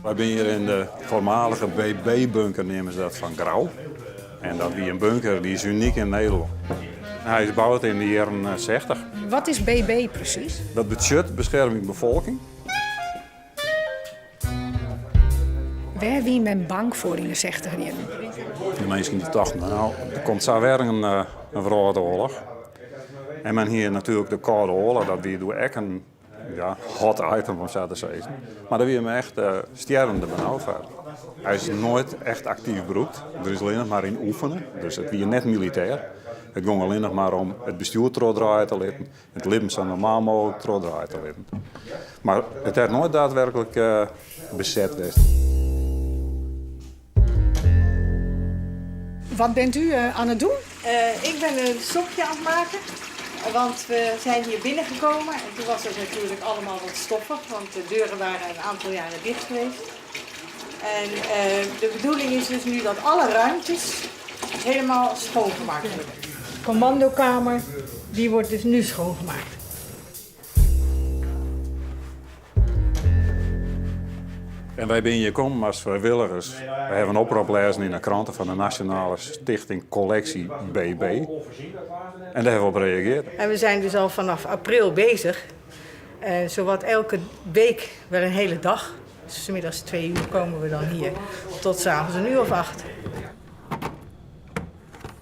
Wij zijn hier in de voormalige BB-bunker, nemen ze dat van Grauw. En dat is een bunker die is uniek in Nederland. Hij is gebouwd in de jaren 60. Wat is BB precies? Dat betekent bescherming bevolking. Waar wie men bang voor in de 60 jaren? De mensen die dachten, nou, er komt zo weer een wereldoorlog. En men hier natuurlijk de Koude Oorlog, dat wie door echt een hot item om zo te zeggen. Maar dat wie hem echt stervende benauwd werd. Hij is nooit echt actief beroept. Er is alleen nog maar in oefenen. Dus het wie net militair. Het ging alleen nog maar om het bestuur terugdraaien te laten. Het leven zo normaal mogelijk terugdraaien te laten. Maar het heeft nooit daadwerkelijk bezet geweest. Wat bent u aan het doen? Ik ben een sopje aan het maken, want we zijn hier binnengekomen en toen was het natuurlijk allemaal wat stoffig, want de deuren waren een aantal jaren dicht geweest. En de bedoeling is dus nu dat alle ruimtes helemaal schoongemaakt worden. De commandokamer, die wordt dus nu schoongemaakt. En wij zijn hier gekomen als vrijwilligers. We hebben een oproep gelezen in de kranten van de Nationale Stichting Collectie BB. En daar hebben we op gereageerd. En we zijn dus al vanaf april bezig. Zowat elke week wel een hele dag. Dus 's middags 2 uur komen we dan hier tot 's avonds 1:00 of 8.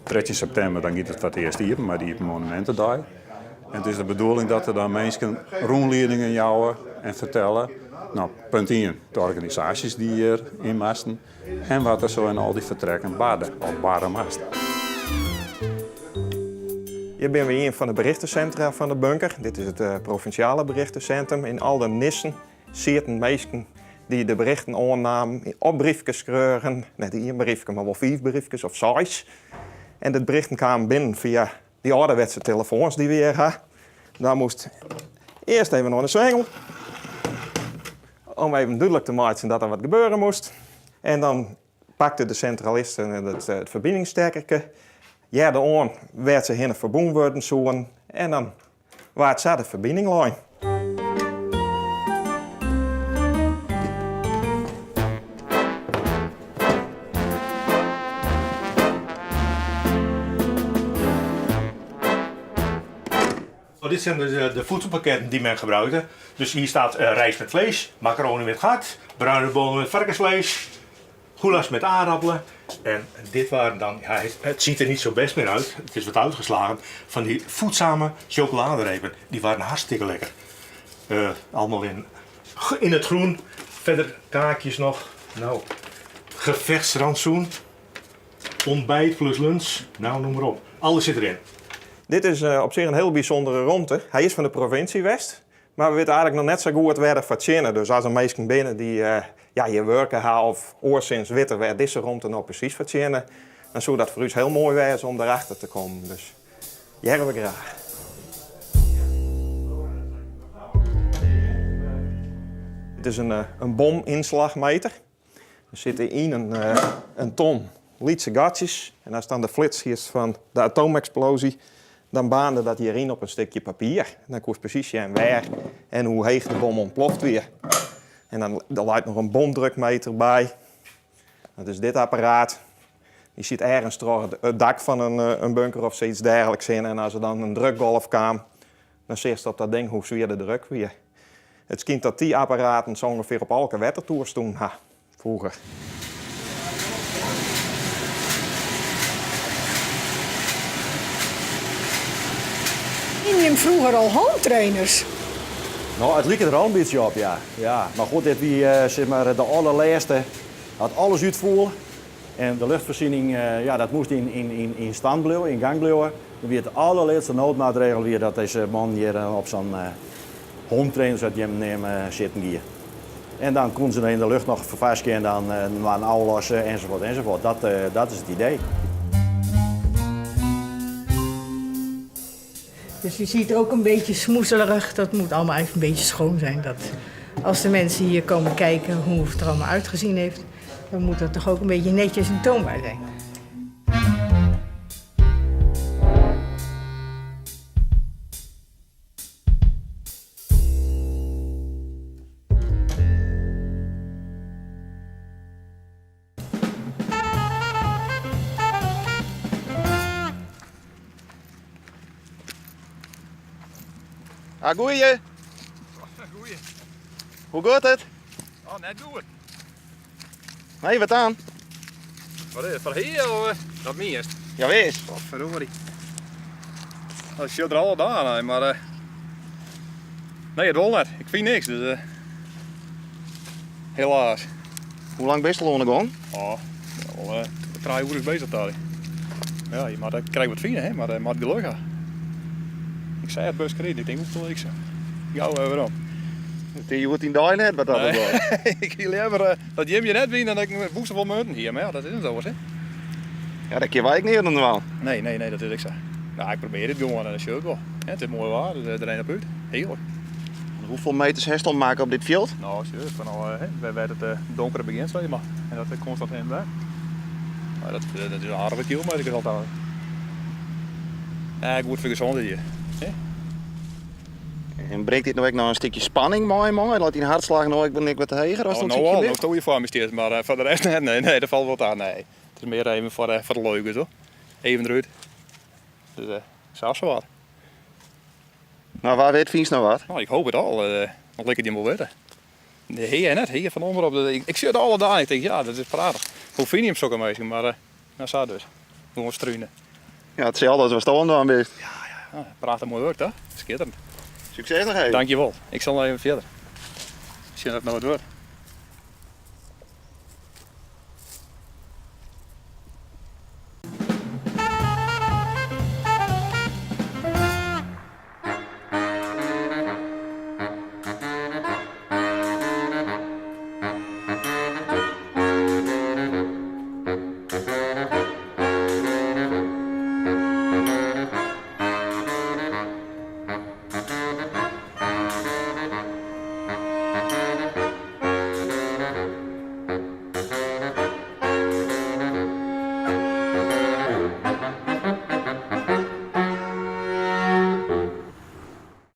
13 september dan gaat het wat eerst hier, maar die Monumentendag. En het is de bedoeling dat er dan mensen rondleidingen jouwen en vertellen. Nou, punt 1, de organisaties die hier in masten. En wat er zo in al die vertrekken baden, of baren masten. Hier ben we een van de berichtencentra van de bunker. Dit is het provinciale berichtencentrum. In al de nissen zitten mensen die de berichten aannamen, op briefjes kregen. Net 1 briefje, maar wel 5 briefjes of 6. En de berichten kwamen binnen via die ouderwetse telefoons die we hier hadden. Daar moest eerst even naar de zwengel. Om even duidelijk te maken dat er wat gebeuren moest. En dan pakte de centralisten het verbindingssterkerke. Ja, de aan werd ze hinnen verbonden worden zoen. En dan was het de verbinding lijn. Dit zijn de voedselpakketten die men gebruikte. Dus hier staat rijst met vlees, macaroni met gart, bruine bonen met varkensvlees, goulash met aardappelen. En dit waren dan, het ziet er niet zo best meer uit, het is wat uitgeslagen, van die voedzame chocoladerepen. Die waren hartstikke lekker. Allemaal in het groen, verder kaakjes nog. Nou, gevechtsrantsoen, ontbijt plus lunch, nou noem maar op. Alles zit erin. Dit is op zich een heel bijzondere ruimte. Hij is van de provincie West, maar we weten eigenlijk nog net zo goed waar van tjenen. Dus als er mensen binnen die je werken hebben of oorsinds weten waar deze ruimte nou precies van tjenen, dan zou dat voor u heel mooi zijn om daarachter te komen. Dus jaren we graag. Het is een bominslagmeter. Er zit in een ton lietse gatjes. En als dan de flits is van de atoomexplosie, dan baande dat hierin op een stukje papier. Dan kost precies zien waar en hoe heeg de bom ontploft weer. En dan lijkt nog een bomdrukmeter bij. Dat is dit apparaat. Die zit ergens door het dak van een bunker of zoiets dergelijks in. En als er dan een drukgolf kwam, dan zie je op dat ding hoe zwaar de druk weer. Het schijnt dat die apparaten zo ongeveer op elke wettertoers doen vroeger. Je hem vroeger al hometrainers. Nou, het lijkt er al een beetje op, ja. Maar goed, dit wie zeg maar de allerlaatste had alles uitvoeren. En de luchtvoorziening, dat moest in stand blijven, in gang blijven. Dan weer het allerlaatste noodmaatregel weer dat deze man hier op zo'n hometrainer zat je hem nemen zitten hier. En dan kon ze er in de lucht nog vervasken en dan maar aflossen enzovoort enzovoort. Dat is het idee. Dus je ziet ook een beetje smoezelerig, dat moet allemaal even een beetje schoon zijn. Dat als de mensen hier komen kijken hoe het er allemaal uitgezien heeft, dan moet dat toch ook een beetje netjes en toonbaar zijn. Ah, goeie. Goeie. Hoe gaat het? Oh, net goed. Nee, wat aan? Wat is het? Van heel dat meest. Ja, wees. Wat verdorie. Dat is er al aan, maar nee, het wil net. Ik vind niks, dus helaas. Hoe lang ben je al ondergaan? Oh, al 3 uur is bezig daar. Ja, maar dan krijg je wat vrienden, hè, maar dat moet geluk hebben. Ik zei het best kreeg, ik denk hoeveel ik zo. Gauw waarom? Je wordt in de net wat dat Nee. wordt. Ik wil liever dat Jim je net wint dan dat ik een booster van munten hier, maar ja, dat is het zo, hè. Ja, dat keer wij ik niet normaal. Nee, dat is ik zo. Nou, ik probeer het gewoon en dat is ook wel. Ja, het is mooi waar, dus er een op uit. Heerlijk. Hoeveel meters herstel maken op dit veld? Nou, serieus, van al, wij werden het donkere begin, zeg maar. En dat constant heen en weer. Maar dat is een aardige kilometer, ik altijd. Ja, goed voor gezondheid hier. En brengt dit nou ook nog een stukje spanning mooi, man? Laat die hartslag nou ook wat heger als Oh, dat nou een al, stukje nog stoel je voor me steeds, maar voor de rest nee, dat valt wat aan, nee. Het is meer even voor de leuke, zo. Even eruit. Dus zelfs zo wat. Nou, waar weet Fiens nou wat? Nou, ik hoop het al, want lekker die moet weten. Nee, en net hier van onderop. Ik zie het alle dagen. Ik denk, ja, dat is prachtig. Hoe vind je hem zo meisje, maar nou zo dus. Gewoon struinen. Ja, hetzelfde als we stonden aan best. Ja, prachtig mooi werk, hè? Schitterend. Succes nog even. Dankjewel. Ik zal nog even verder. Zie je dat het nou wat wordt.